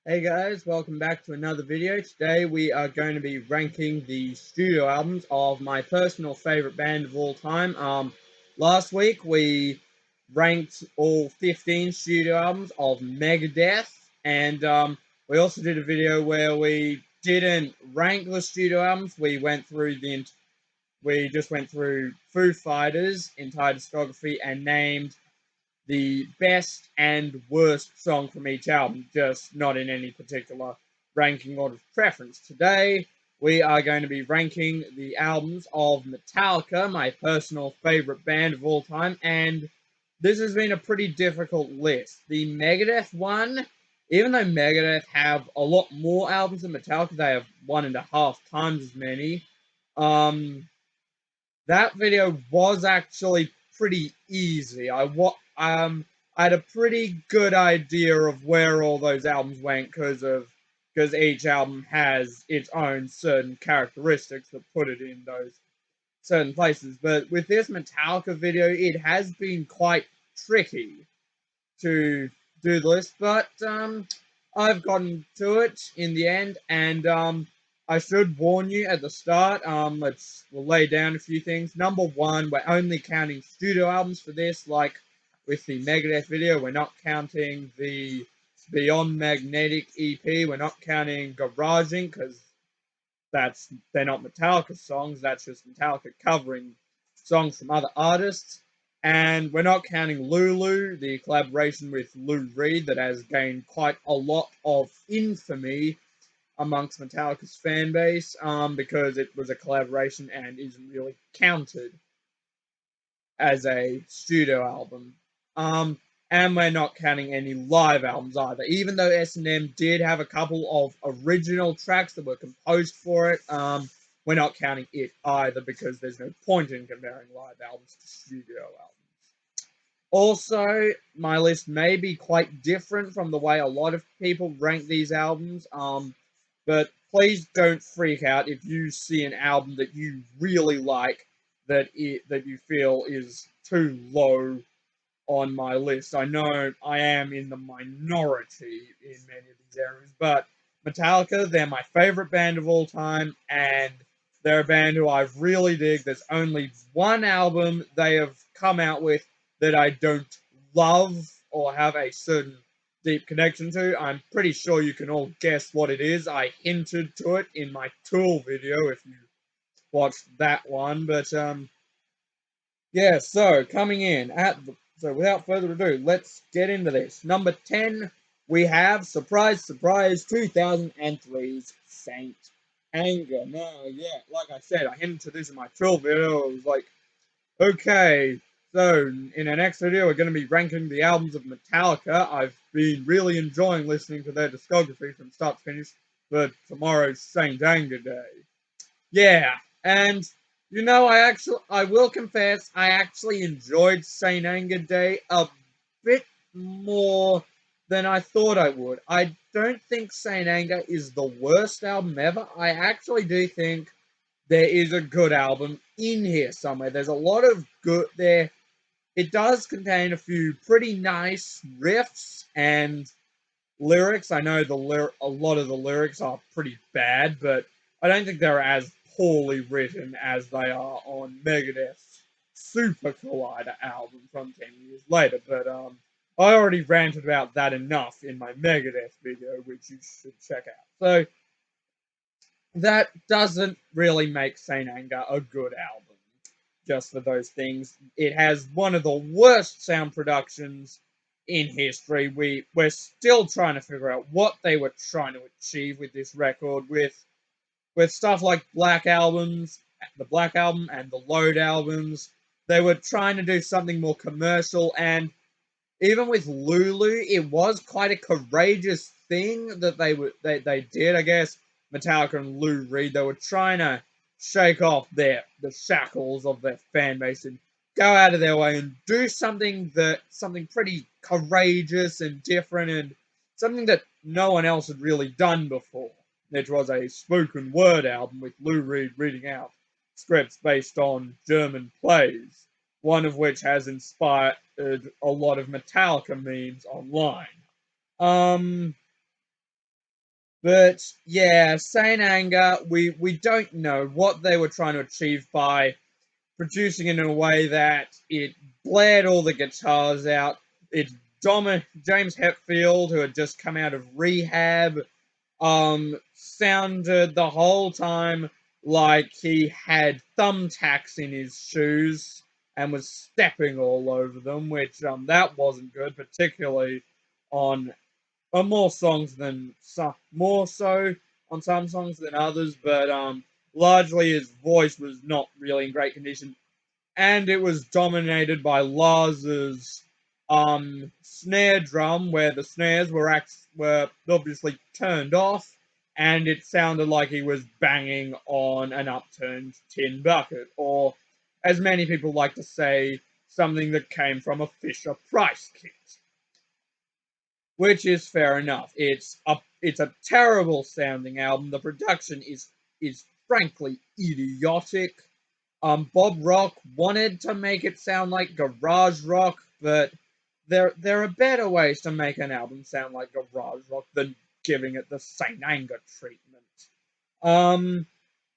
Hey guys, welcome back to another video. Today we are going to be ranking the studio albums of my personal favorite band of all time. Last week we ranked all 15 studio albums of Megadeth, and we also did a video where we didn't rank the studio albums. We just went through Foo Fighters' entire discography and named the best and worst song from each album, just not in any particular ranking order of preference. Today, we are going to be ranking the albums of Metallica, my personal favorite band of all time, and this has been a pretty difficult list. The Megadeth one, even though Megadeth have a lot more albums than Metallica, they have 1.5 times as many. Um, that video was actually pretty easy. I had a pretty good idea of where all those albums went because each album has its own certain characteristics that put it in those certain places. But with this Metallica video, it has been quite tricky to do the list, but I've gotten to it in the end, and I should warn you at the start. We'll lay down a few things. Number one, we're only counting studio albums for this, like with the Megadeth video. We're not counting the Beyond Magnetic EP. We're not counting Garaging because they're not Metallica songs. That's just Metallica covering songs from other artists. And we're not counting Lulu, the collaboration with Lou Reed that has gained quite a lot of infamy amongst Metallica's fan base because it was a collaboration and isn't really counted as a studio album. Um, and we're not counting any live albums either. Even though S&M did have a couple of original tracks that were composed for it, we're not counting it either because there's no point in comparing live albums to studio albums. Also, my list may be quite different from the way a lot of people rank these albums, but please don't freak out if you see an album that you really like that you feel is too low on my list. I know I am in the minority in many of these areas, but Metallica, they're my favorite band of all time, and they're a band who I really dig. There's only one album they have come out with that I don't love or have a certain deep connection to. I'm pretty sure you can all guess what it is. I hinted to it in my Tool video if you watched that one, but yeah, so coming in at the, so without further ado, let's get into this. Number 10, we have surprise, surprise, 2003's Saint Anger. Now, yeah, like I said, I hinted to this in my Trill video. It was like, okay, so in our next video, we're going to be ranking the albums of Metallica. I've been really enjoying listening to their discography from start to finish for tomorrow's Saint Anger Day. Yeah, and I will confess, I actually enjoyed Saint Anger Day a bit more than I thought I would. I don't think Saint Anger is the worst album ever. I actually do think there is a good album in here somewhere. There's a lot of good there. It does contain a few pretty nice riffs and lyrics. I know a lot of the lyrics are pretty bad, but I don't think they're as poorly written as they are on Megadeth's Super Collider album from 10 years later. But I already ranted about that enough in my Megadeth video, which you should check out. So that doesn't really make Saint Anger a good album. Just for those things, it has one of the worst sound productions in history. We're still trying to figure out what they were trying to achieve with this record, with stuff like the Black Album and the Load albums. They were trying to do something more commercial, and even with Lulu, it was quite a courageous thing that they did. I guess Metallica and Lou Reed, they were trying to shake off the shackles of their fan base and go out of their way and do something pretty courageous and different and something that no one else had really done before. Which was a spoken word album with Lou Reed reading out scripts based on German plays, one of which has inspired a lot of Metallica memes online. Um, But yeah, Saint Anger, we don't know what they were trying to achieve by producing it in a way that it blared all the guitars out. It's James Hetfield, who had just come out of rehab, sounded the whole time like he had thumbtacks in his shoes and was stepping all over them, which that wasn't good, particularly on more songs than some, more so on some songs than others, but largely his voice was not really in great condition, and it was dominated by Lars's snare drum, where the snares were obviously turned off, and it sounded like he was banging on an upturned tin bucket, or as many people like to say, something that came from a Fisher Price kit, which is fair enough. It's a terrible sounding album. The production is frankly idiotic. Bob Rock wanted to make it sound like garage rock, but there are better ways to make an album sound like garage rock than giving it the Saint Anger treatment. Um,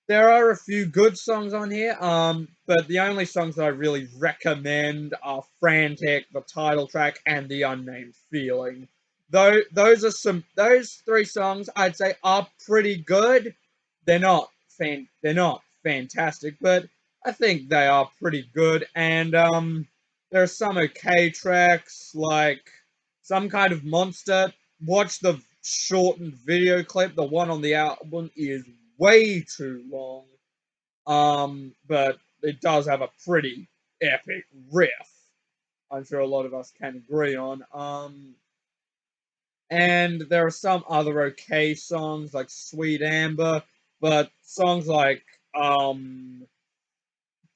there are a few good songs on here, but the only songs that I really recommend are Frantic, the title track, and The Unnamed Feeling. Though those three songs I'd say are pretty good. They're not fantastic, but I think they are pretty good. And there are some okay tracks like Some Kind of Monster. Watch the shortened video clip. The one on the album is way too long. But it does have a pretty epic riff. I'm sure a lot of us can agree on. And there are some other okay songs like Sweet Amber, but songs like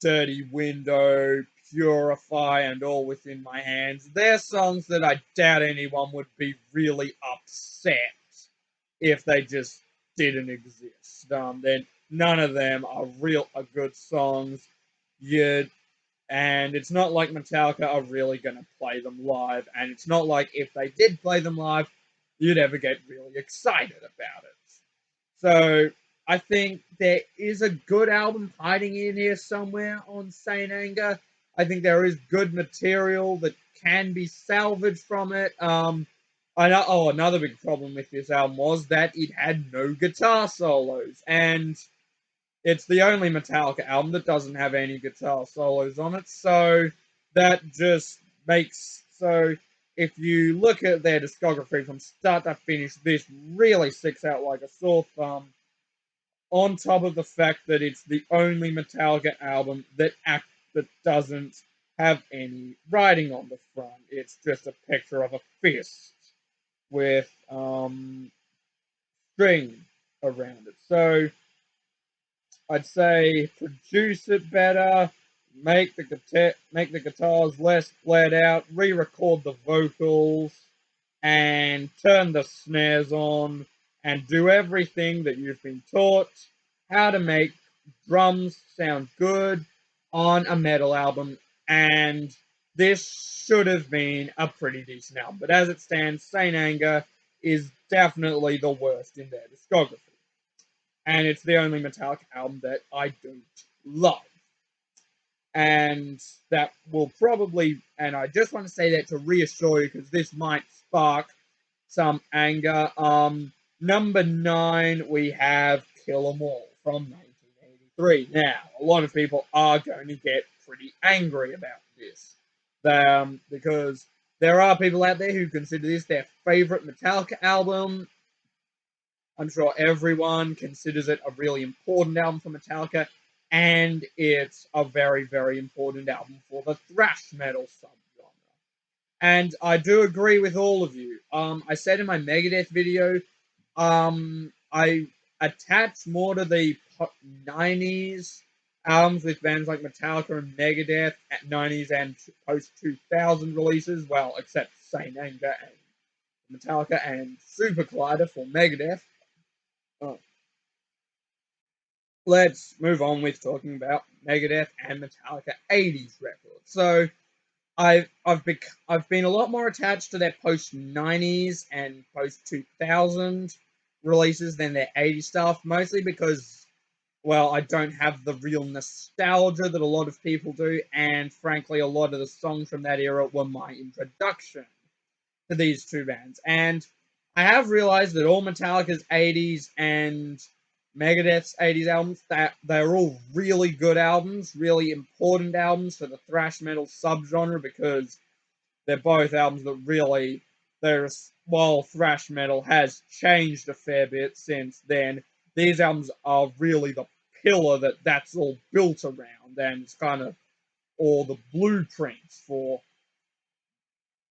Dirty Window, Purify, and All Within My Hands, they're songs that I doubt anyone would be really upset if they just didn't exist. Then none of them are good songs. You and it's not like Metallica are really going to play them live, and it's not like if they did play them live, you'd ever get really excited about it. So I think there is a good album hiding in here somewhere on Saint Anger. I think there is good material that can be salvaged from it. I know. Oh, another big problem with this album was that it had no guitar solos, and it's the only Metallica album that doesn't have any guitar solos on it. So that just makes so if you look at their discography from start to finish, this really sticks out like a sore thumb. On top of the fact that it's the only Metallica album that doesn't have any writing on the front. It's just a picture of a fist with string around it. So I'd say produce it better, make the guitars less bled out, re-record the vocals, and turn the snares on, and do everything that you've been taught how to make drums sound good on a metal album. And this should have been a pretty decent album, but as it stands, Saint Anger is definitely the worst in their discography, and it's the only Metallica album that I don't love. And that will probably, and I just want to say that to reassure you because this might spark some anger. Number 9, we have Kill 'Em All from 1983. Now, a lot of people are going to get pretty angry about this, because there are people out there who consider this their favorite Metallica album. I'm sure everyone considers it a really important album for Metallica, and it's a very, very important album for the thrash metal subgenre. And I do agree with all of you. I said in my Megadeth video, I attach more to the 90s albums with bands like Metallica and Megadeth at 90s and post 2000 releases, well, except Saint Anger and Metallica and Super Collider for Megadeth. Oh, let's move on with talking about Megadeth and Metallica 80s records. So I've been a lot more attached to their post 90s and post 2000 releases than their 80s stuff, mostly because, well, I don't have the real nostalgia that a lot of people do, and frankly, a lot of the songs from that era were my introduction to these two bands. And I have realized that all Metallica's 80s and Megadeth's 80s albums, that they're all really good albums, really important albums for the thrash metal subgenre, because they're both albums that really, there's, while thrash metal has changed a fair bit since then, these albums are really the pillar that that's all built around, and it's kind of all the blueprints for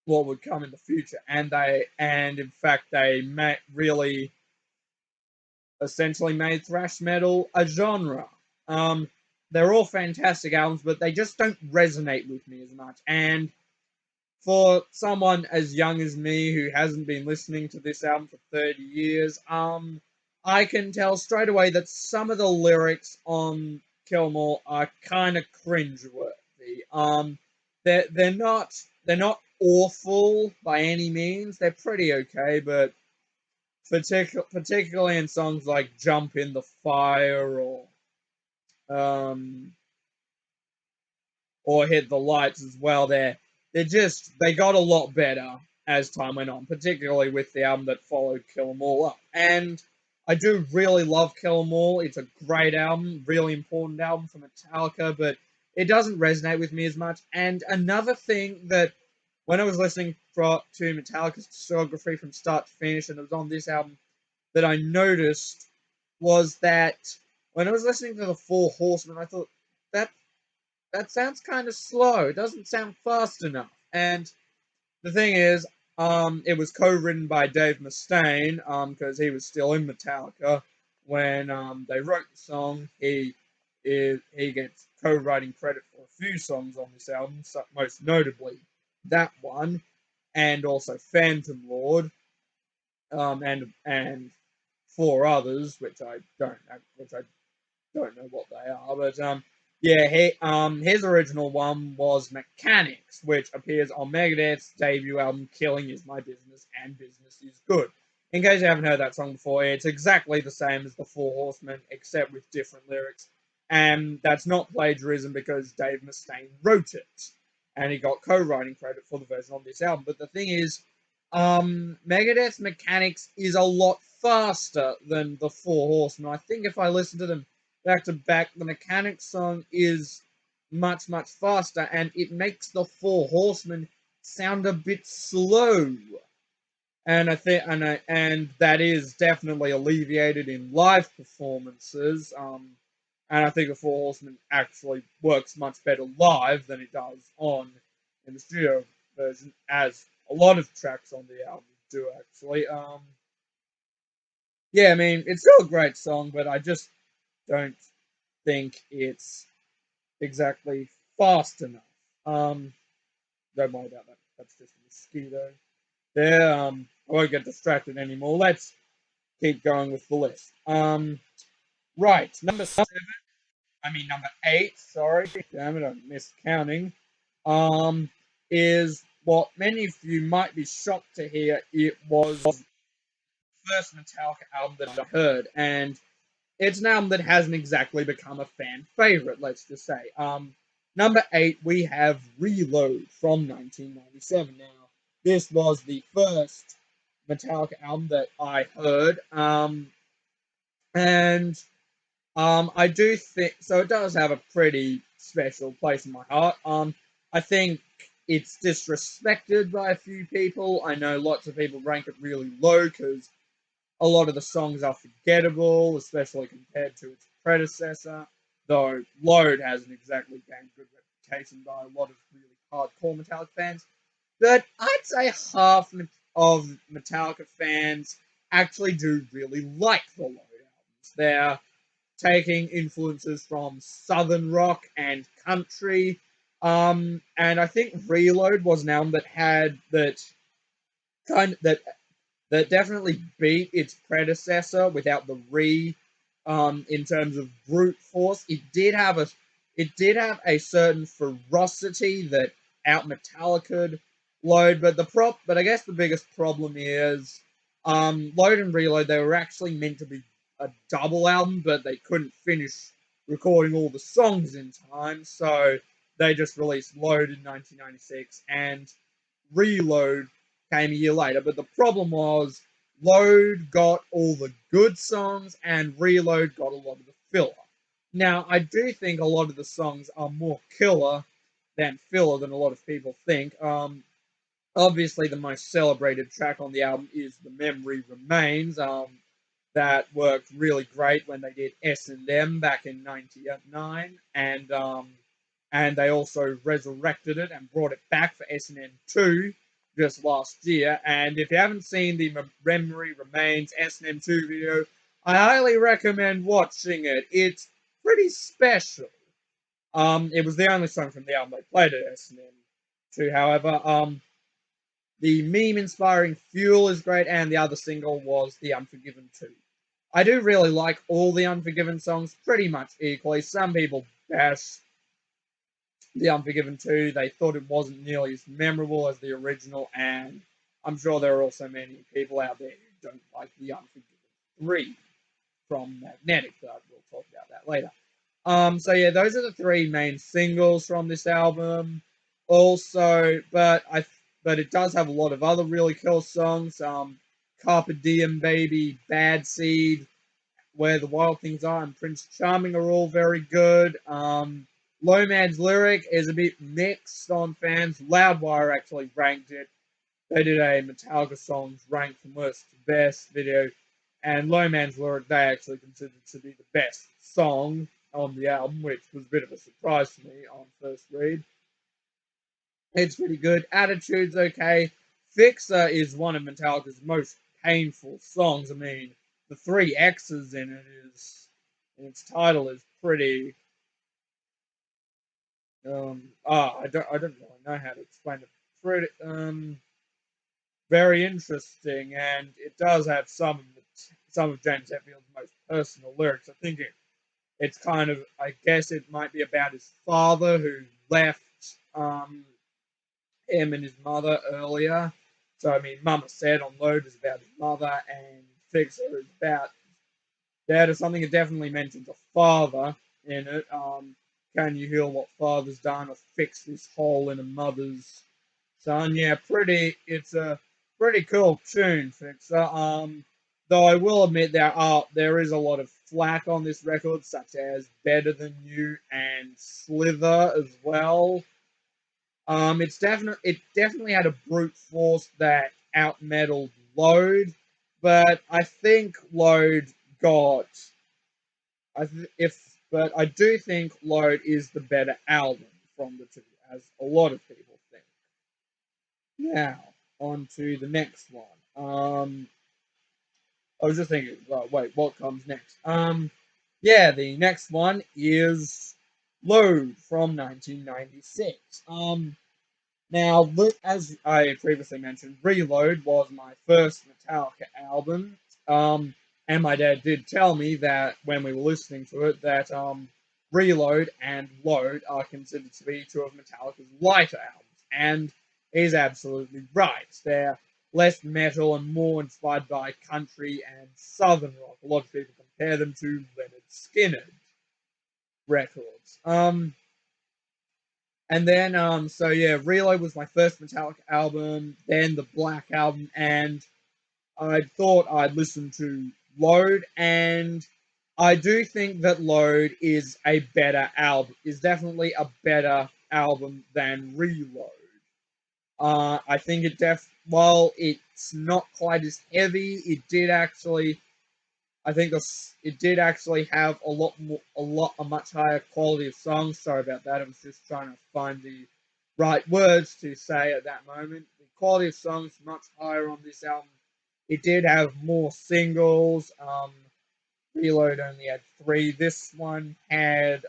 what would come in the future. And in fact, they really essentially made thrash metal a genre. Um, they're all fantastic albums, but they just don't resonate with me as much. And for someone as young as me who hasn't been listening to this album for 30 years, I can tell straight away that some of the lyrics on Kill 'Em All are kind of cringeworthy. They're not awful by any means. They're pretty okay, but particularly in songs like "Jump in the Fire" um, or "Hit the Lights" as well. They got a lot better as time went on, particularly with the album that followed "Kill 'Em All" up. And I do really love "Kill 'Em All." It's a great album, really important album for Metallica, but it doesn't resonate with me as much. And another thing that when I was listening to Metallica's discography from start to finish, and it was on this album, that I noticed was that when I was listening to the Four Horsemen, I thought that that sounds kind of slow. It doesn't sound fast enough. And the thing is, it was co-written by Dave Mustaine, because he was still in Metallica when they wrote the song. He gets co-writing credit for a few songs on this album, most notably that one, and also Phantom Lord, and four others, which I don't know what they are, but yeah, his original one was Mechanics, which appears on Megadeth's debut album, Killing Is My Business and Business Is Good. In case you haven't heard that song before, it's exactly the same as the Four Horsemen, except with different lyrics. And that's not plagiarism because Dave Mustaine wrote it, and he got co-writing credit for the version on this album. But the thing is, Megadeth's Mechanics is a lot faster than the Four Horsemen. I think if I listen to them back to back, the Mechanics song is much, much faster, and it makes the Four Horsemen sound a bit slow. And I think, and that is definitely alleviated in live performances. And I think the Four Horsemen actually works much better live than it does on in the studio version, as a lot of tracks on the album do actually. Yeah, I mean it's still a great song, but I just don't think it's exactly fast enough. Um, don't worry about that. That's just a mosquito. There. I won't get distracted anymore. Let's keep going with the list. Right, number 7. I mean number 8. Sorry, damn it, I missed counting. Um, is what many of you might be shocked to hear. It was the first Metallica album that I heard, and it's an album that hasn't exactly become a fan favorite, let's just say. Number 8, we have Reload from 1997. Now, this was the first Metallica album that I heard, and I do think so. It does have a pretty special place in my heart. I think it's disrespected by a few people. I know lots of people rank it really low because a lot of the songs are forgettable, especially compared to its predecessor, though Load hasn't exactly gained good reputation by a lot of really hardcore Metallica fans. But I'd say half of Metallica fans actually do really like the Load albums. They're taking influences from southern rock and country. And I think Reload was an album that had kind of, that definitely beat its predecessor without the in terms of brute force. It did have a certain ferocity that out Metallica Load, but I guess the biggest problem is Load and Reload, they were actually meant to be a double album, but they couldn't finish recording all the songs in time, so they just released Load in 1996, and Reload came a year later. But the problem was, Load got all the good songs, and Reload got a lot of the filler. Now, I do think a lot of the songs are more killer than filler than a lot of people think. Obviously, the most celebrated track on the album is "The Memory Remains." That worked really great when they did S&M back in '99, and they also resurrected it and brought it back for S&M 2 just last year. And if you haven't seen the Memory Remains S&M 2 video, I highly recommend watching it. It's pretty special. It was the only song from the album they played at S&M 2, however. The meme-inspiring Fuel is great, and the other single was The Unforgiven 2. I do really like all the Unforgiven songs pretty much equally. Some people bash The Unforgiven 2. They thought it wasn't nearly as memorable as the original, and I'm sure there are also many people out there who don't like The Unforgiven 3 from Magnetic, but we'll talk about that later. So yeah, those are the three main singles from this album. Also, but it does have a lot of other really cool songs. Carpe Diem Baby, Bad Seed, Where the Wild Things Are, and Prince Charming are all very good. Low Man's Lyric is a bit mixed on fans. Loudwire actually ranked it. They did a Metallica songs ranked from worst to best video, and Low Man's Lyric they actually considered to be the best song on the album, which was a bit of a surprise to me on first read. It's pretty good. Attitude's okay. Fixer is one of Metallica's most painful songs. I mean, the three X's in it is, in its title is pretty. I don't really know how to explain it. Pretty, very interesting, and it does have some of James Hetfield's most personal lyrics. I think it's kind of, I guess it might be about his father who left him and his mother earlier. So I mean, Mama Said on Load is about his mother, and Fixer is about dad or something. It definitely mentions a father in it. Can you heal what father's done, or fix this hole in a mother's son? Yeah, it's a pretty cool tune, Fixer. Though I will admit there is a lot of flack on this record, such as Better Than You and Slither as well. It definitely had a brute force that out metaled Load, but I think Load got I th- if but I do think Load is the better album from the two, as a lot of people think. Now, on to the next one. I was just thinking, wait, what comes next? Yeah, the next one is Load from 1996. Now, as I previously mentioned, Reload was my first Metallica album. And my dad did tell me that when we were listening to it, that Reload and Load are considered to be two of Metallica's lighter albums. And he's absolutely right. They're less metal and more inspired by country and southern rock. A lot of people compare them to Leonard Skinner records. And then, so yeah, Reload was my first Metallica album, then the Black Album, and I thought I'd listen to Load, and I do think that Load is a better album, is definitely a better album than Reload. I think while it's not quite as heavy, I think it did actually have a much higher quality of songs. Sorry about that. I was just trying to find the right words to say at that moment. The quality of songs much higher on this album. It did have more singles. Reload only had 3. This one had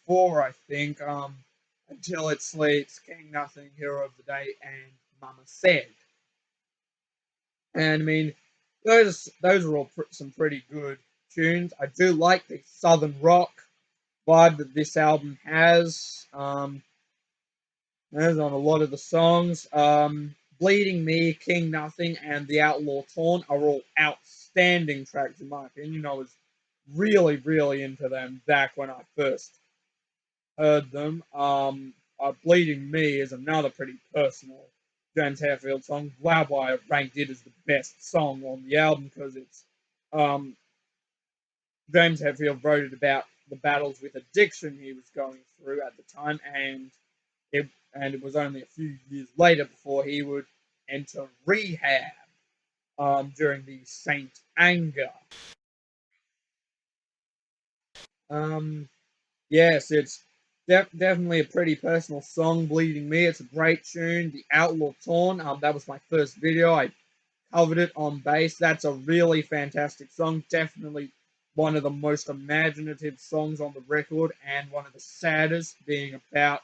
4, I think. Until It Sleeps, King Nothing, Hero of the Day, and Mama Said. And I mean, those are all some pretty good tunes. I do like the southern rock vibe that this album has. There's on a lot of the songs. Bleeding Me, King Nothing, and The Outlaw Torn are all outstanding tracks in my opinion. I was really, really into them back when I first heard them. Bleeding Me is another pretty personal James Hetfield song. That's why I ranked it as the best song on the album because it's um, James Hetfield wrote it about the battles with addiction he was going through at the time, and it was only a few years later before he would enter rehab during the Saint Anger. Um, yes, it's definitely a pretty personal song, Bleeding Me. It's a great tune. The Outlaw Torn, that was my first video. I covered it on bass. That's a really fantastic song. Definitely one of the most imaginative songs on the record, and one of the saddest, being about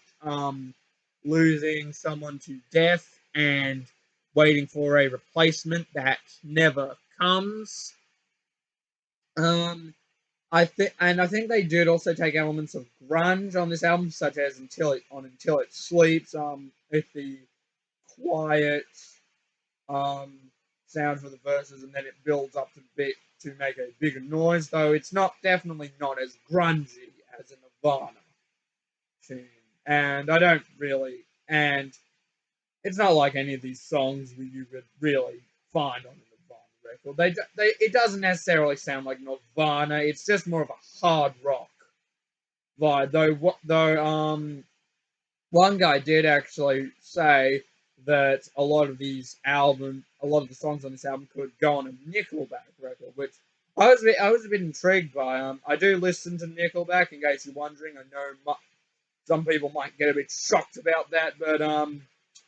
losing someone to death and waiting for a replacement that never comes. Um, I think they did also take elements of grunge on this album, such as Until It Sleeps, with the quiet um, sound for the verses, and then it builds up to make a bigger noise. Though it's definitely not as grungy as a Nirvana tune, and I don't really, and it's not like any of these songs that you could really find on a Nirvana record. It doesn't necessarily sound like Nirvana. It's just more of a hard rock vibe. Though one guy did actually say that a lot of the songs on this album could go on a Nickelback record, which I was a bit intrigued by. I do listen to Nickelback, in case you're wondering. I know some people might get a bit shocked about that, but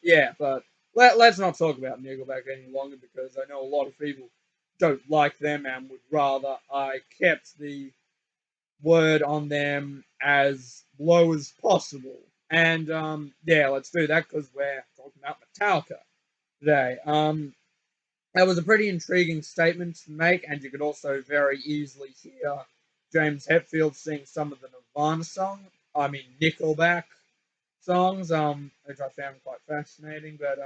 yeah. But let's not talk about Nickelback any longer because I know a lot of people don't like them and would rather I kept the word on them as low as possible. And yeah, let's do that because we're talking about Metallica today. That was a pretty intriguing statement to make, and you could also very easily hear James Hetfield sing some of the Nickelback songs, which I found quite fascinating. But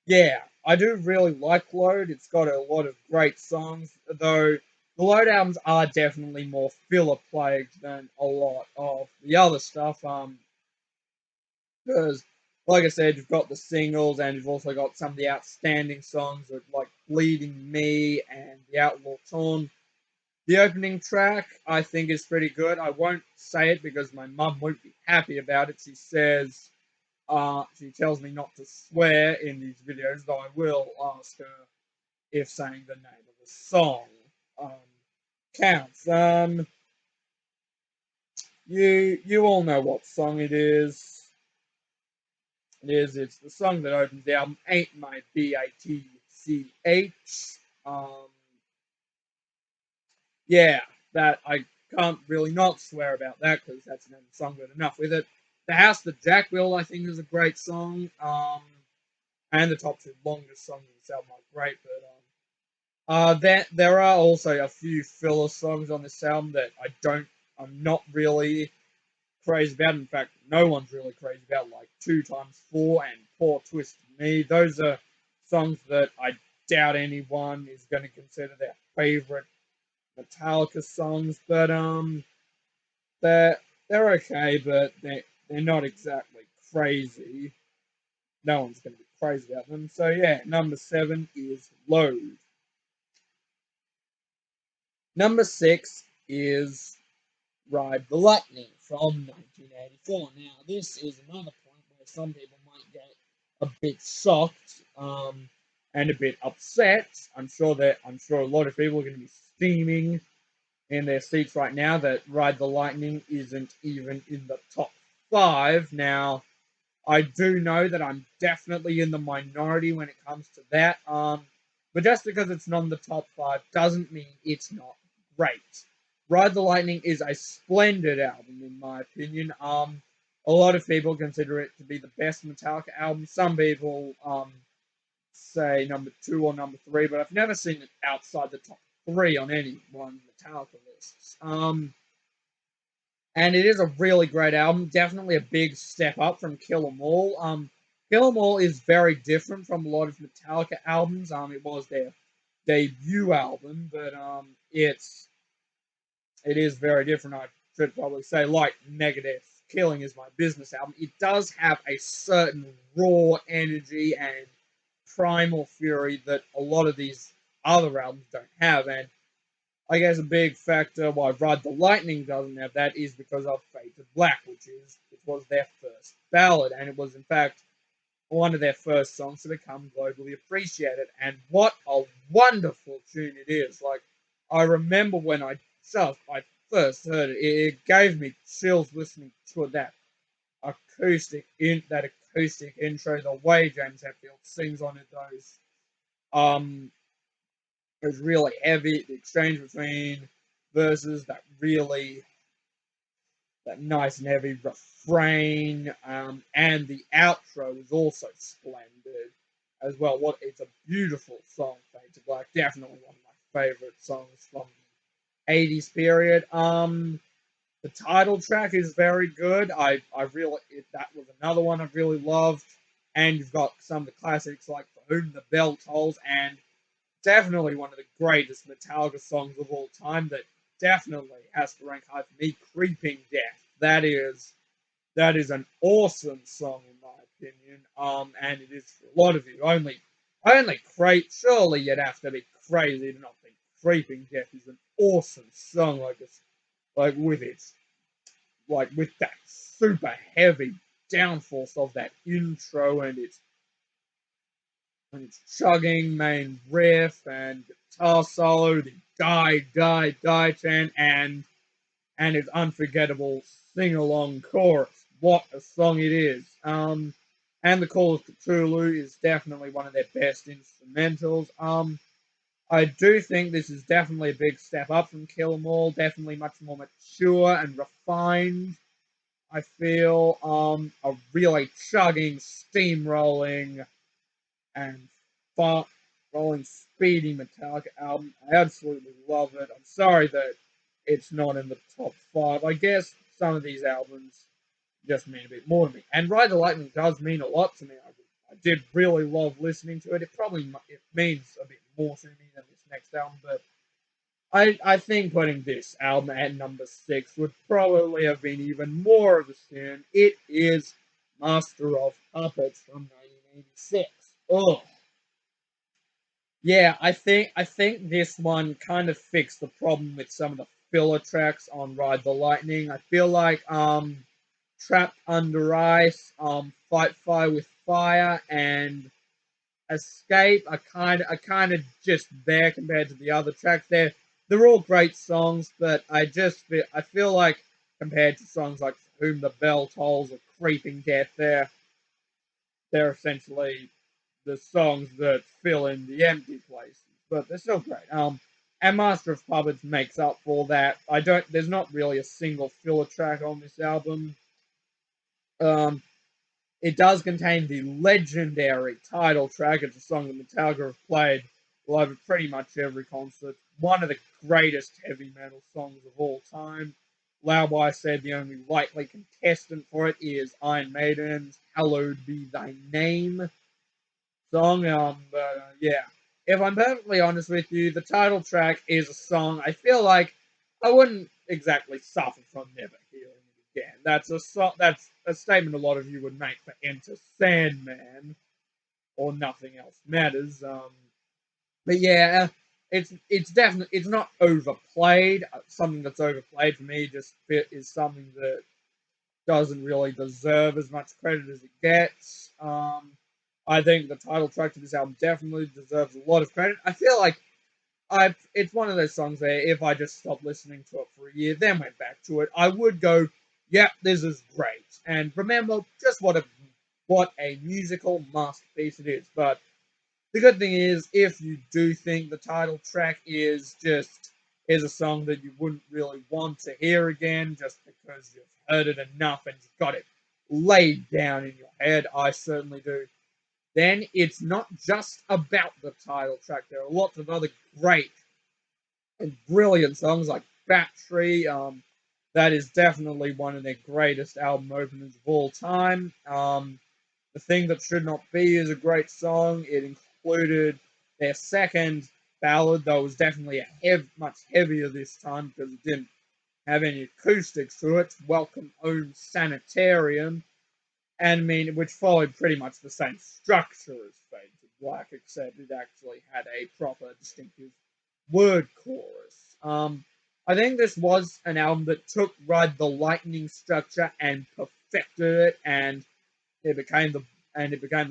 yeah, I do really like Load. It's got a lot of great songs, though the Load albums are definitely more filler plagued than a lot of the other stuff. Because, like I said, you've got the singles, and you've also got some of the outstanding songs like Bleeding Me and The Outlaw Torn. The opening track, I think, is pretty good. I won't say it because my mum won't be happy about it. She tells me not to swear in these videos, though I will ask her if saying the name of the song um, counts. You all know what song it is. It's the song that opens the album. Ain't My Bitch. Yeah, that I can't really not swear about that because that's an song good enough with it. The House That Jack Built, I think, is a great song. And the top two longest songs of this album are great, but there are also a few filler songs on this album that I'm not really crazy about. In fact, no one's really crazy about, like 2x4 and Poor Twisted Me. Those are songs that I doubt anyone is going to consider their favorite Metallica songs, but they're they're okay, but they're not exactly crazy. No one's going to be crazy about them. So yeah, number 7 is Load. Number 6 is Ride the Lightning from 1984. Now, this is another point where some people might get a bit shocked and a bit upset. I'm sure a lot of people are going to be steaming in their seats right now that Ride the Lightning isn't even in the top 5. Now, I do know that I'm definitely in the minority when it comes to that. But just because it's not in the top 5 doesn't mean it's not great. Ride the Lightning is a splendid album, in my opinion. A lot of people consider it to be the best Metallica album. Some people say number 2 or number 3, but I've never seen it outside the top 3 on any one Metallica lists. And it is a really great album. Definitely a big step up from Kill 'Em All. Kill 'Em All is very different from a lot of Metallica albums. It was their debut album, but it is very different. I should probably say, like Megadeth's Killing is My Business album, it does have a certain raw energy and primal fury that a lot of these other albums don't have. And I guess a big factor why Ride the Lightning doesn't have that is because of Fade to Black, which was their first ballad, and it was in fact one of their first songs to become globally appreciated. And what a wonderful tune it is! Like I remember when I first heard it, it gave me chills listening to that acoustic intro, the way James Hetfield sings on it, um those really heavy the exchange between verses, that nice and heavy refrain, and the outro is also splendid as well. It's a beautiful song, Fade to Black. Definitely one of my favorite songs from the '80s period. The title track is very good. That was another one I really loved. And you've got some of the classics like For Whom the Bell Tolls, and definitely one of the greatest Metallica songs of all time that definitely has to rank high for me, Creeping Death. That is an awesome song in my opinion. And it is for a lot of you. Only great surely you'd have to be crazy to not think Creeping Death is an awesome song like with its with that super heavy downforce of that intro and its chugging main riff and guitar solo, the die chant, and its unforgettable sing along chorus. What a song it is! And the Call of Cthulhu is definitely one of their best instrumentals. I do think this is definitely a big step up from Kill 'Em All. Definitely much more mature and refined. I feel a really chugging, steamrolling, and fast rolling, speedy Metallica album. I absolutely love it. I'm sorry that it's not in the top five. I guess some of these albums just mean a bit more to me. And Ride the Lightning does mean a lot to me. I did really love listening to it. It means a bit more to me than this next album, but I think putting this album at number 6 would probably have been even more of a sin. It is Master of Puppets from 1986. Oh, yeah, I think this one kind of fixed the problem with some of the filler tracks on Ride the Lightning. I feel like Trapped Under Ice, Fight Fire with Fire, and Escape are kind of just there compared to the other tracks. They're all great songs, but I feel like compared to songs like For Whom the Bell Tolls or Creeping Death, they're essentially the songs that fill in the empty places, but they're still great. And Master of Puppets makes up for that. I don't. There's not really a single filler track on this album. Um, it does contain the legendary title track. It's a song that Metallica have played live at pretty much every concert. One of the greatest heavy metal songs of all time. Loudwire said the only likely contestant for it is Iron Maiden's "Hallowed Be Thy Name" song. But yeah, if I'm perfectly honest with you, the title track is a song I feel like I wouldn't exactly suffer from never hearing it again. That's a statement a lot of you would make for Enter Sandman or Nothing Else Matters. But yeah, it's definitely it's not overplayed. Something that's overplayed for me just is something that doesn't really deserve as much credit as it gets. I think the title track to this album definitely deserves a lot of credit. I feel like it's one of those songs where if I just stopped listening to it for a year, then went back to it, I would go, "Yep, this is great," and remember just what a musical masterpiece it is. But the good thing is, if you do think the title track is a song that you wouldn't really want to hear again, just because you've heard it enough and you've got it laid down in your head, I certainly do. Then it's not just about the title track. There are lots of other great and brilliant songs like Battery. That is definitely one of their greatest album openers of all time. The Thing That Should Not Be is a great song. It included their second ballad, though it was definitely much heavier this time because it didn't have any acoustics to it. Welcome Home Sanitarium, and I mean, which followed pretty much the same structure as Fade to Black, except it actually had a proper, distinctive word chorus. I think this was an album that took Ride the Lightning structure and perfected it, and it became the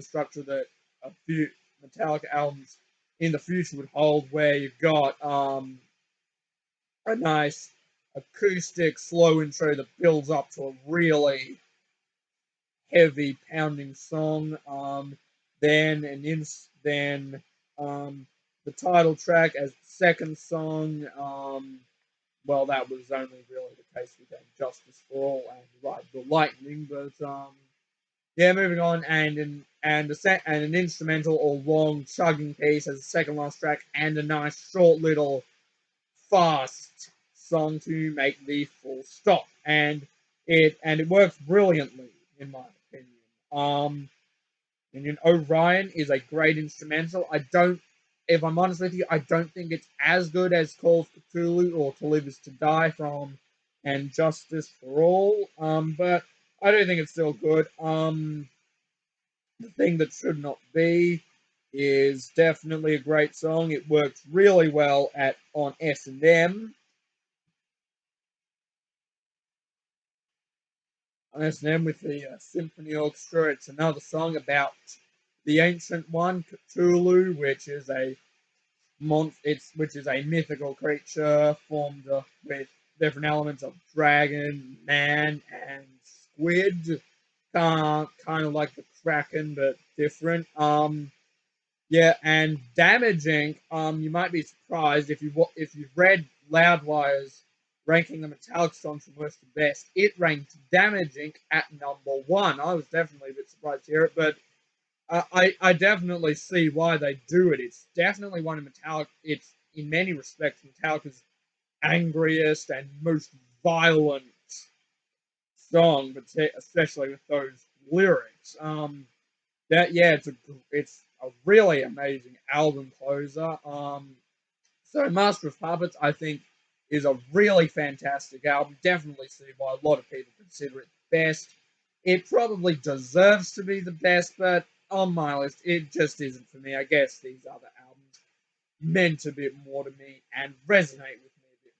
structure that a few Metallica albums in the future would hold, where you've got a nice acoustic slow intro that builds up to a really heavy pounding song. Then the title track as the second song. Well, that was only really the case with Justice for All and Ride the Lightning, but yeah, moving on, and an instrumental or long chugging piece as the second last track, and a nice short little fast song to make the full stop, and it works brilliantly in my opinion. And Orion is a great instrumental. If I'm honest with you, I don't think it's as good as Call of Cthulhu or To Live Is to Die from and Justice for All. But I do think it's still good. The Thing That Should Not Be is definitely a great song. It works really well on S&M. On S&M with the symphony orchestra. It's another song about the ancient one, Cthulhu, which is a mythical creature formed with different elements of dragon, man, and squid. Kind of like the Kraken, but different. Yeah, and Damaging. You might be surprised if you've read Loudwire's ranking the Metallica songs from worst to best. It ranked Damaging at number one. I was definitely a bit surprised to hear it, but I definitely see why they do it. It's definitely one of Metallica. It's in many respects Metallica's angriest and most violent song, but especially with those lyrics. That yeah, it's a really amazing album closer. So Master of Puppets, I think, is a really fantastic album. Definitely see why a lot of people consider it the best. It probably deserves to be the best, but on my list, it just isn't for me. I guess these other albums meant a bit more to me and resonate with me a bit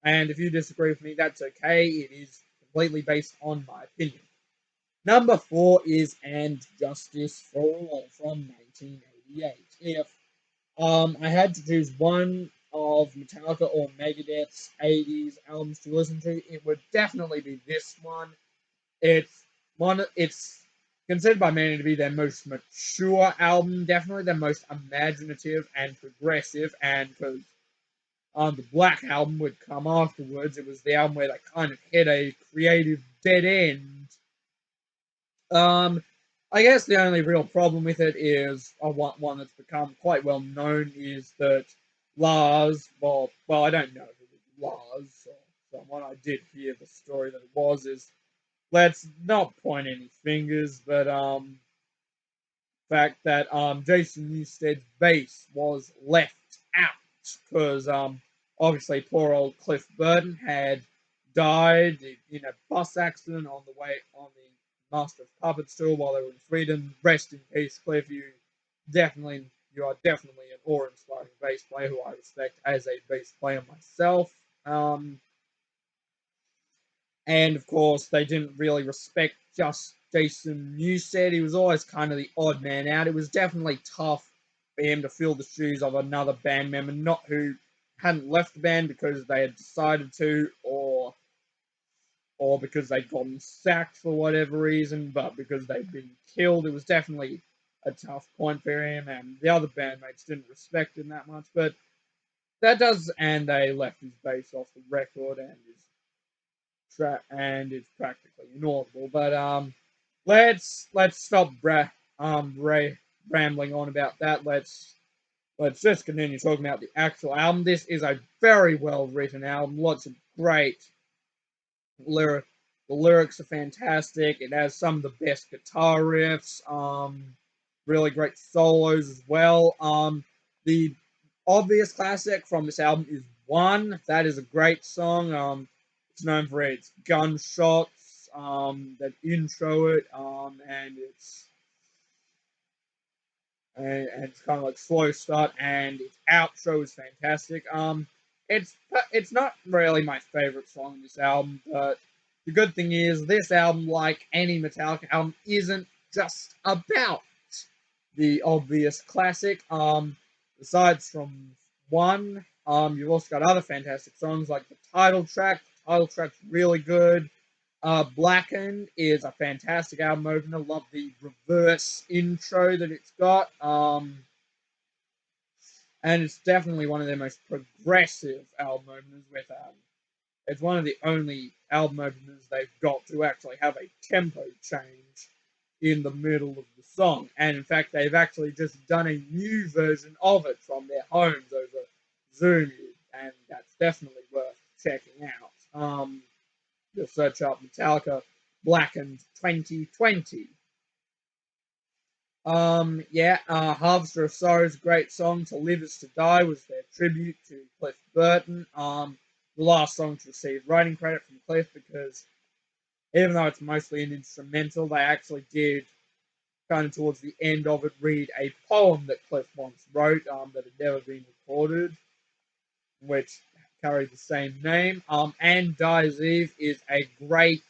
more. And if you disagree with me, that's okay. It is completely based on my opinion. Number four is And Justice for All from 1988. If I had to choose one of Metallica or Megadeth's 80s albums to listen to, it would definitely be this one. It's considered by many to be their most mature album, definitely their most imaginative and progressive, and because the Black Album would come afterwards, it was the album where they kind of hit a creative dead end. Um, I guess the only real problem with it is one that's become quite well known is that Lars, I don't know if it was Lars or someone. I did hear the story that it was. Is let's not point any fingers, but fact that Jason Newsted's bass was left out because obviously poor old Cliff Burton had died in a bus accident on the Master of Puppets tour while they were in Sweden. Rest in peace, Cliff. You are definitely an awe-inspiring bass player who I respect as a bass player myself. And of course, they didn't really respect just Jason Newsted. He was always kind of the odd man out. It was definitely tough for him to fill the shoes of another band member, not who hadn't left the band because they had decided to, or because they'd gotten sacked for whatever reason, but because they'd been killed. It was definitely a tough point for him, and the other bandmates didn't respect him that much. But and they left his bass off the record, and it's practically inaudible. But let's stop rambling on about that. Let's just continue talking about the actual album. This is a very well written album. Lots of great lyric. The lyrics are fantastic. It has some of the best guitar riffs. Really great solos as well. The obvious classic from this album is One. That is a great song. It's known for its gunshots, that intro it, and it's kind of like slow start, and its outro is fantastic. It's not really my favorite song on this album, but the good thing is this album, like any Metallica album, isn't just about the obvious classic. Besides from One, you've also got other fantastic songs like the title track. The title track's really good. Blackened is a fantastic album opener. Love the reverse intro that it's got. And it's definitely one of their most progressive album openers. It's one of the only album openers they've got to actually have a tempo change in the middle of the song. And in fact, they've actually just done a new version of it from their homes over Zoom, and that's definitely worth checking out. Just search up Metallica Blackened 2020. Harvester of Sorrow is a great song. To Live is to Die was their tribute to Cliff Burton. The last song to receive writing credit from Cliff, because even though it's mostly an instrumental, they actually did, kind of towards the end of it, read a poem that Cliff once wrote, that had never been recorded, which carried the same name. And Dies Eve is a great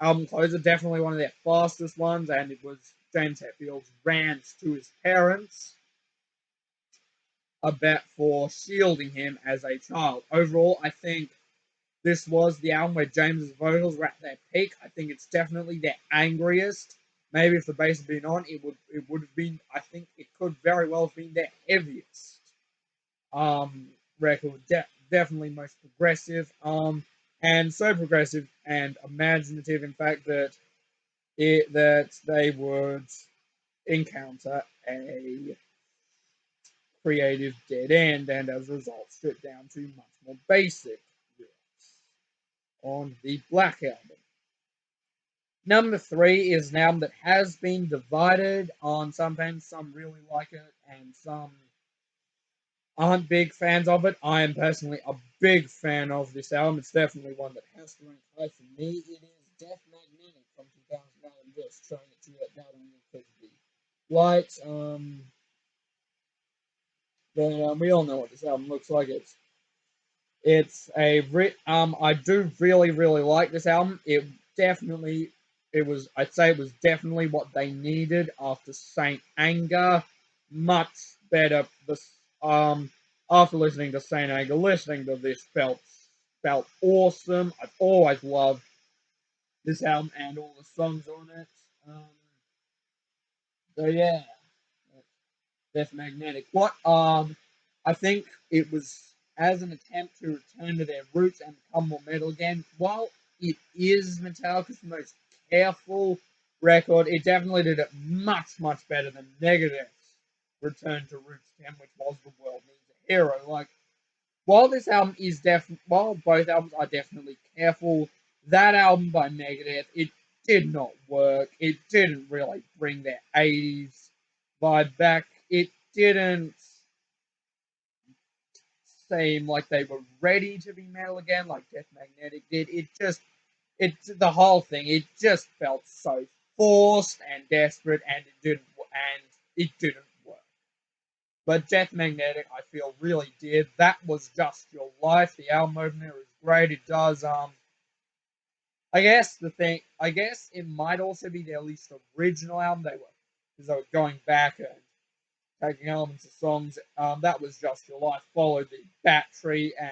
album closer, definitely one of their fastest ones, and it was James Hetfield's rant to his parents about for shielding him as a child. Overall, I think this was the album where James's vocals were at their peak. I think it's definitely their angriest. Maybe if the bass had been on, it would have been. I think it could very well have been their heaviest record. Definitely most progressive. And so progressive and imaginative, in fact, that they would encounter a creative dead end, and as a result, strip down to much more basic riffs on the Black Album. Number three is an album that has been divided on some fans. Some really like it, and some aren't big fans of it. I am personally a big fan of this album. It's definitely one that has to rank high for me. It is Death Magnetic from 2009. I'm just showing it to you at that angle because of the lights. But we all know what this album looks like. It's I do really like this album. I'd say it was definitely what they needed after Saint Anger. Much better. After listening to Saint Anger, listening to this felt awesome. I've always loved this album and all the songs on it. Um, so yeah, Death Magnetic. I think it was as an attempt to return to their roots and become more metal again. While it is Metallica's most careful record, it definitely did it much better than Negative's Return to Roots 10, which was The World Needs a Hero. Like, while both albums are definitely careful, that album by Negative, it did not work. It didn't really bring their 80s vibe back. It didn't seem like they were ready to be metal again, like Death Magnetic did. The whole thing, it just felt so forced and desperate, and it didn't work. But Death Magnetic, I feel, really did. That Was Just Your Life. The album opener is great. It does. I guess it might also be their least original album. Because they were going back and taking elements of songs. That Was Just Your Life followed the Battery and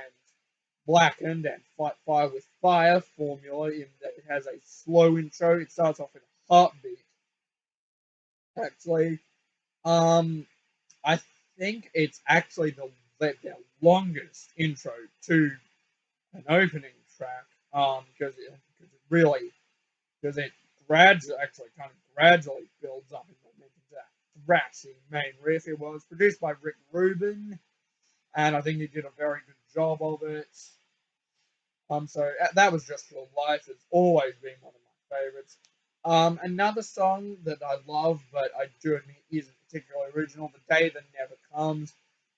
Blackened and Fight Fire with Fire formula in that it has a slow intro. It starts off with a heartbeat. Actually, um, I think it's actually their longest intro to an opening track. Because it gradually builds up in momentum to that thrashing main riff. It was produced by Rick Rubin, and I think he did a very good job of it. So that was Just Your Life. It's always been one of my favorites. Another song that I love, but I do admit isn't particularly original, The Day That Never Comes.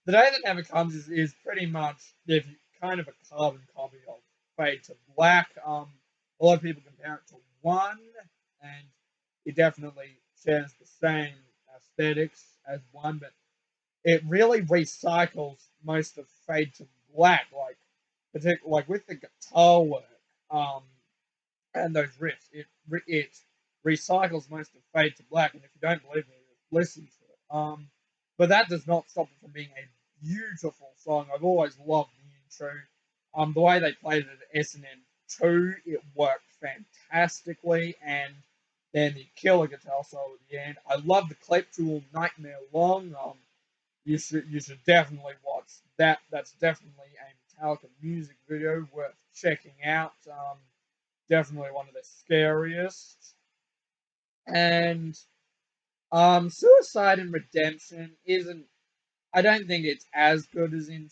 The Day That Never Comes is pretty much if you, kind of a carbon copy of Fade to Black. A lot of people compare it to One, and it definitely shares the same aesthetics as One, but it really recycles most of Fade to Black, like particularly like with the guitar work, um, and those riffs. It recycles most of Fade to Black, and if you don't believe me, listen to it. But that does not stop it from being a beautiful song. I've always loved the intro. The way they played it at SNN2, it worked fantastically, and then the killer guitar solo at the end. I love the clip to All Nightmare Long. You should definitely watch that. That's definitely a Metallica music video worth checking out. Definitely one of the scariest. And Suicide and Redemption isn't. I don't think it's as good as an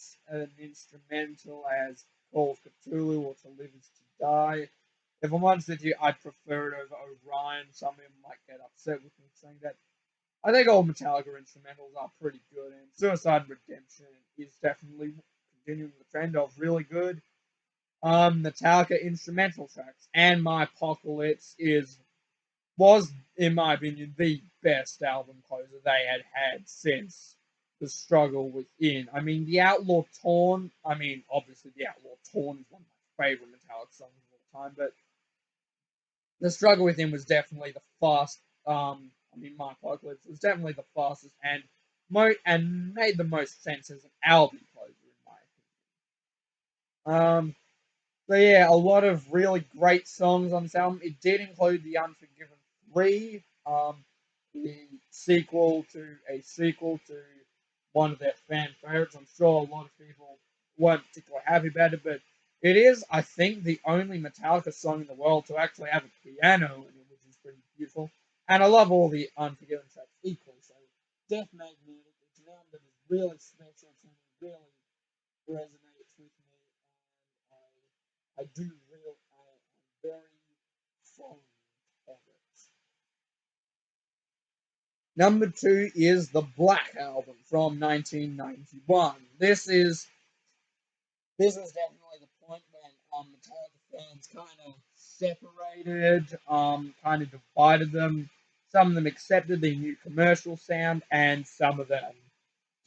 instrumental as Call of Cthulhu or To Live Is to Die. If I'm honest with you, I'd prefer it over Orion. Some people might get upset with me saying that. I think all Metallica instrumentals are pretty good, and Suicide and Redemption is definitely continuing the trend of really good. Metallica instrumental tracks, and My Apocalypse was, in my opinion, the best album closer they had since the struggle within. I mean, The Outlaw Torn. I mean, obviously, The Outlaw Torn is one of my favorite Metallica songs of all time, but the struggle with him was definitely the fast. I mean, My Apocalypse was definitely the fastest and made the most sense as an album closer in my opinion. So yeah, a lot of really great songs on this album. It did include the Unforgiven 3, the sequel to one of their fan favorites. I'm sure a lot of people weren't particularly happy about it, but it is, I think, the only Metallica song in the world to actually have a piano in it, which is pretty beautiful. And I love all the Unforgiven tracks equally. So Death Magnetic, it's an album that is really special to me, really resonates with me. I do real. I'm very fond of it. Number two is the Black Album from 1991. This is definitely the point when Metallica fans kind of separated, kind of divided them. Some of them accepted the new commercial sound, and some of them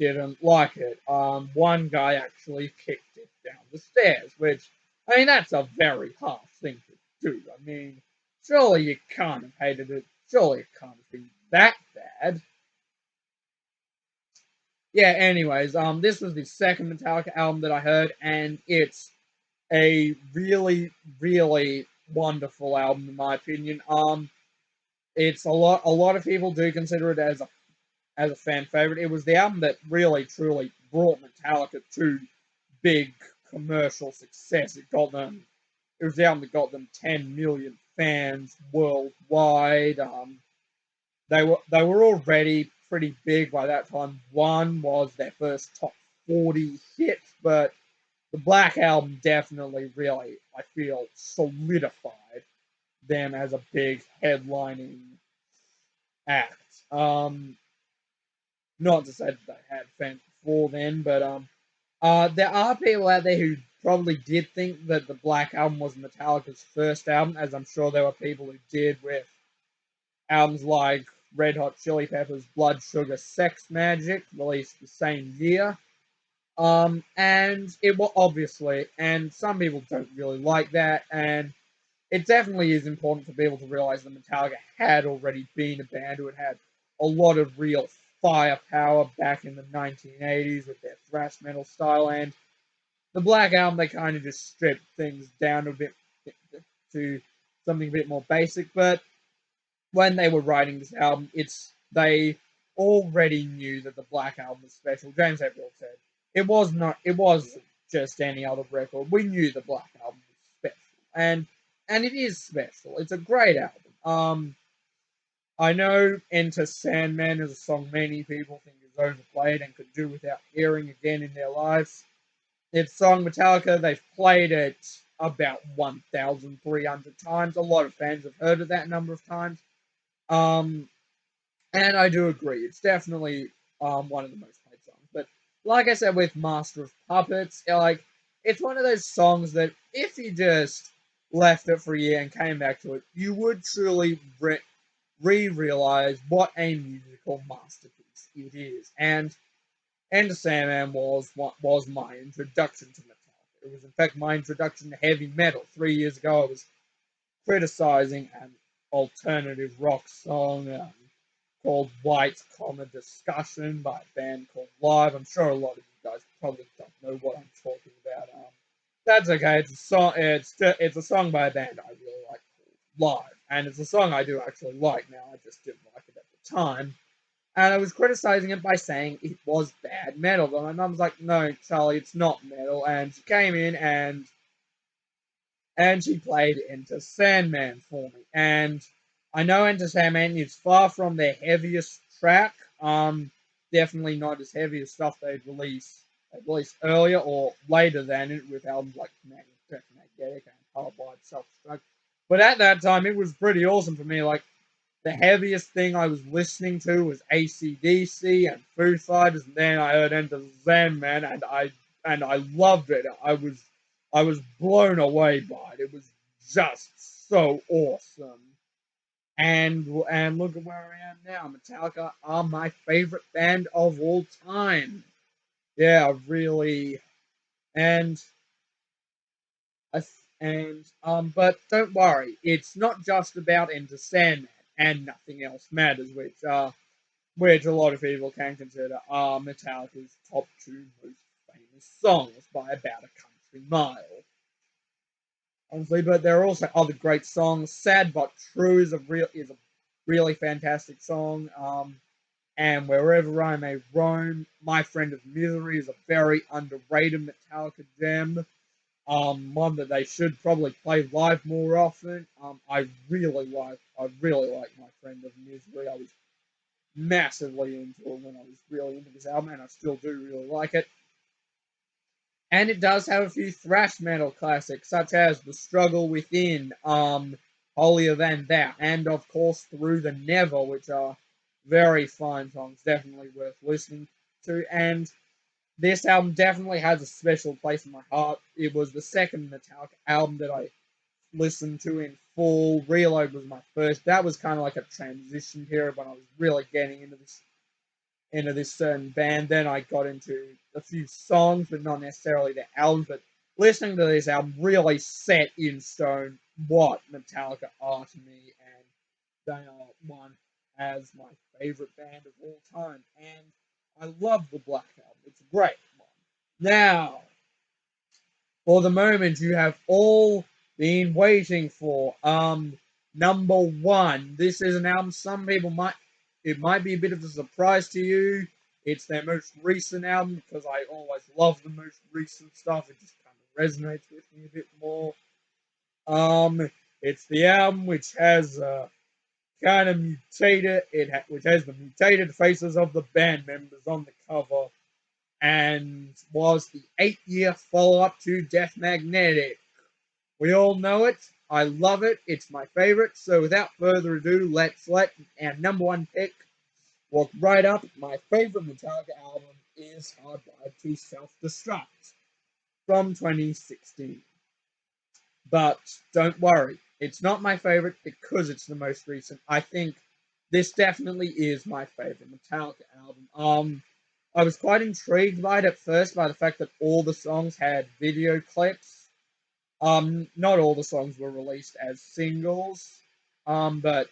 didn't like it. One guy actually kicked it down the stairs, which, I mean, that's a very harsh thing to do. I mean, surely you can't have hated it. Surely it can't have been that bad. Yeah, anyways, this was the second Metallica album that I heard, and it's a really, really wonderful album in my opinion. It's a lot of people do consider it as a fan favorite. It was the album that really truly brought Metallica to big commercial success. It was the album that got them 10 million fans worldwide. They were already pretty big by that time. One was their first top 40 hit, but the Black Album definitely really, I feel, solidified them as a big headlining act. Not to say that they had fans before then, but there are people out there who probably did think that the Black Album was Metallica's first album, as I'm sure there were people who did with albums like Red Hot Chili Peppers' Blood Sugar Sex Magic, released the same year. And it was obviously, and some people don't really like that, and it definitely is important for people to realize that Metallica had already been a band who had had a lot of real firepower back in the 1980s with their thrash metal style, and the Black Album, they kind of just stripped things down a bit to something a bit more basic. But when they were writing this album, they already knew that the Black Album was special. James Hetfield said it was just any other record. We knew the Black Album was special, and it is special. It's a great album. I know Enter Sandman is a song many people think is overplayed and could do without hearing again in their lives. It's song Metallica. They've played it about 1,300 times. A lot of fans have heard it that number of times. Um, and I do agree. It's definitely one of the most played songs. But like I said with Master of Puppets, it's one of those songs that if you just left it for a year and came back to it, you would truly realize what a musical masterpiece it is. And Enter Sandman was my introduction to Metallica. It was in fact my introduction to heavy metal. 3 years ago, I was criticizing an alternative rock song called White Comma Discussion by a band called Live. I'm sure a lot of you guys probably don't know what I'm talking about. That's okay. It's a song. It's a song by a band I really like called Live, and it's a song I do actually like now. I just didn't like it at the time, and I was criticizing it by saying it was bad metal. But my mum was like, "No, Charlie, it's not metal." And she came in and she played Enter Sandman for me. And I know Enter Sandman is far from their heaviest track. Definitely not as heavy as stuff they'd released earlier or later than it with albums like Magnetic and Hardwired Self-Destruct. But at that time, it was pretty awesome for me. Like, the heaviest thing I was listening to was AC/DC and Foo Fighters, and then I heard Enter Sandman, and I loved it. I was blown away by it. It was just so awesome. And look at where I am now. Metallica are my favorite band of all time. Yeah, really. And but don't worry, it's not just about Enter Sandman and Nothing Else Matters, which a lot of people can consider are Metallica's top two most famous songs by about a country mile. Honestly, but there are also other great songs. "Sad But True" is a really fantastic song. And "Wherever I May Roam," "My Friend of Misery" is a very underrated Metallica gem. One that they should probably play live more often. I really like "My Friend of Misery." I was massively into it when I was really into this album, and I still do really like it. And it does have a few thrash metal classics, such as "The Struggle Within," "Holier Than Thou," and of course "Through the Never," which are very fine songs, definitely worth listening to. And this album definitely has a special place in my heart. It was the second Metallica album that I listened to in full. Reload was my first. That was kind of like a transition period when I was really getting into this certain band. Then I got into a few songs, but not necessarily the albums. But listening to this album really set in stone what Metallica are to me, and they are one as my favorite band of all time. And I love the Black Album. It's a great one. Now, for the moment you have all been waiting for. Number one. This is an album some people might be a bit of a surprise to you. It's their most recent album because I always love the most recent stuff. It just kind of resonates with me a bit more. It's the album which has kind of mutated which has the mutated faces of the band members on the cover, and was the 8-year follow-up to Death Magnetic. We all know it. I love it. It's my favorite. So without further ado, let's let our number one pick walk right up. My favorite Metallica album is Hardwired to Self-Destruct from 2016. But don't worry, it's not my favorite because it's the most recent. I think this definitely is my favorite Metallica album. I was quite intrigued by it at first by the fact that all the songs had video clips. Not all the songs were released as singles. But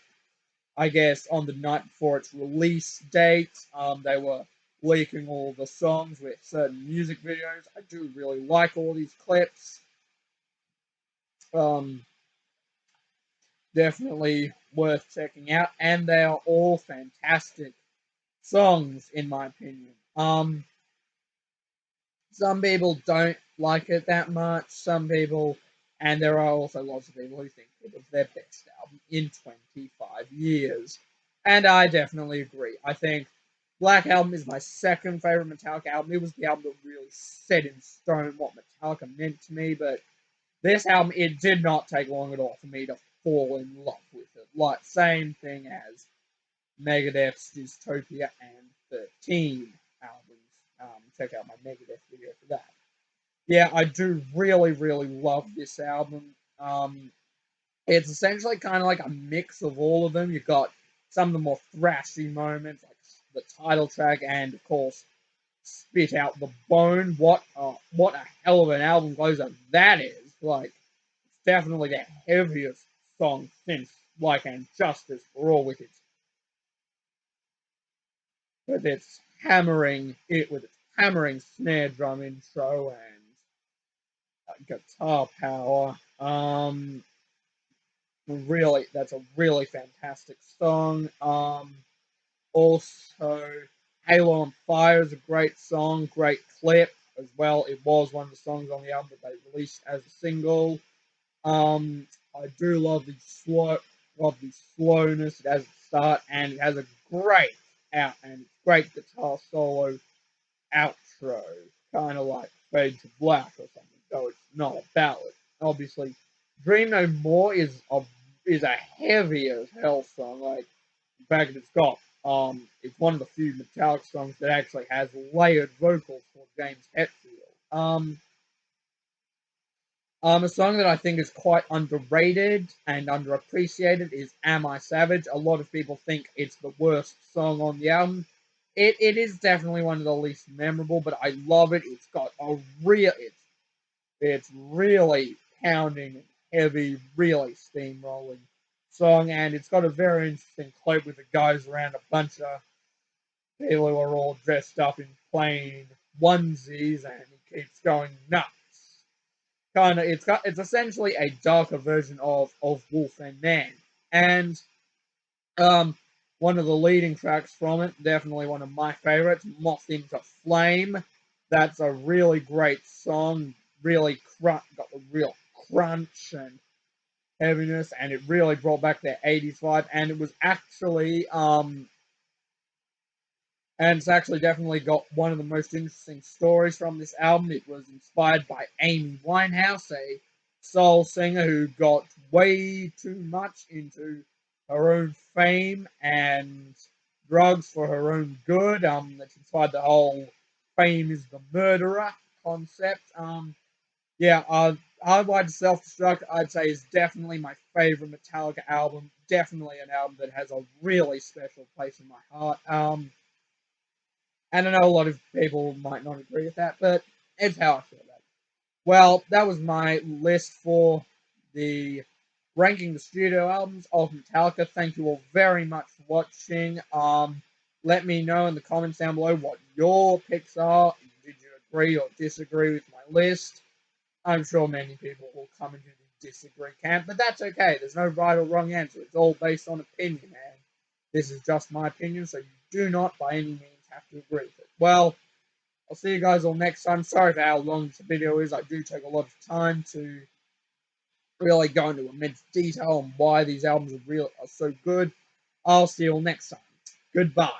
I guess on the night before its release date, they were leaking all the songs with certain music videos. I do really like all these clips. Um, Definitely worth checking out, and they are all fantastic songs in my opinion. Some people don't like it that much. Some people, and there are also lots of people who think it was their best album in 25 years, and I definitely agree. I think Black Album is my second favorite Metallica album. It was the album that really set in stone what Metallica meant to me, but this album, it did not take long at all for me to fall in love with it. Like, same thing as Megadeth's Dystopia and 13 albums. Check out my Megadeth video for that. Yeah, I do really, really love this album. It's essentially kind of like a mix of all of them. You've got some of the more thrashy moments, like the title track, and of course, Spit Out the Bone. What a hell of an album closer that is! Like, it's definitely the heaviest song since Like and Justice for all with its hammering snare drum intro and guitar power. Really, that's a really fantastic song. Also, Halo on Fire is a great song, great clip as well. It was one of the songs on the album that they released as a single. I do love the slowness it has at the start, and it has a great guitar solo outro, kind of like Fade to Black or something, though it's not a ballad. Obviously, Dream No More is a heavy as hell song. Like, in fact, it's one of the few Metallica songs that actually has layered vocals for James Hetfield. A song that I think is quite underrated and underappreciated is Am I Savage? A lot of people think it's the worst song on the album. It is definitely one of the least memorable, but I love it. It's got a it's really pounding, heavy, really steamrolling song, and it's got a very interesting clip with the guys around a bunch of people who are all dressed up in plain onesies, and he keeps going nuts. It's essentially a darker version of Wolf and Man, and um, one of the leading tracks from it, definitely one of my favorites, Moth into Flame. That's a really great song. Got the real crunch and heaviness, and it really brought back their 80s vibe. And it was it's actually definitely got one of the most interesting stories from this album. It was inspired by Amy Winehouse, a soul singer who got way too much into her own fame and drugs for her own good. That's inspired the whole fame is the murderer concept. Yeah, Hardwired to Self Destruct, I'd say, is definitely my favorite Metallica album. Definitely an album that has a really special place in my heart. And I know a lot of people might not agree with that, but it's how I feel about it. Well, that was my list for the ranking the studio albums of Metallica. Thank you all very much for watching. Let me know in the comments down below what your picks are. Did you agree or disagree with my list? I'm sure many people will come into the disagree camp, but that's okay. There's no right or wrong answer. It's all based on opinion, and this is just my opinion, so you do not by any means have to agree with it. Well, I'll see you guys all next time. Sorry for how long this video is. I do take a lot of time to really go into immense detail on why these albums are so good. I'll see you all next time. Goodbye.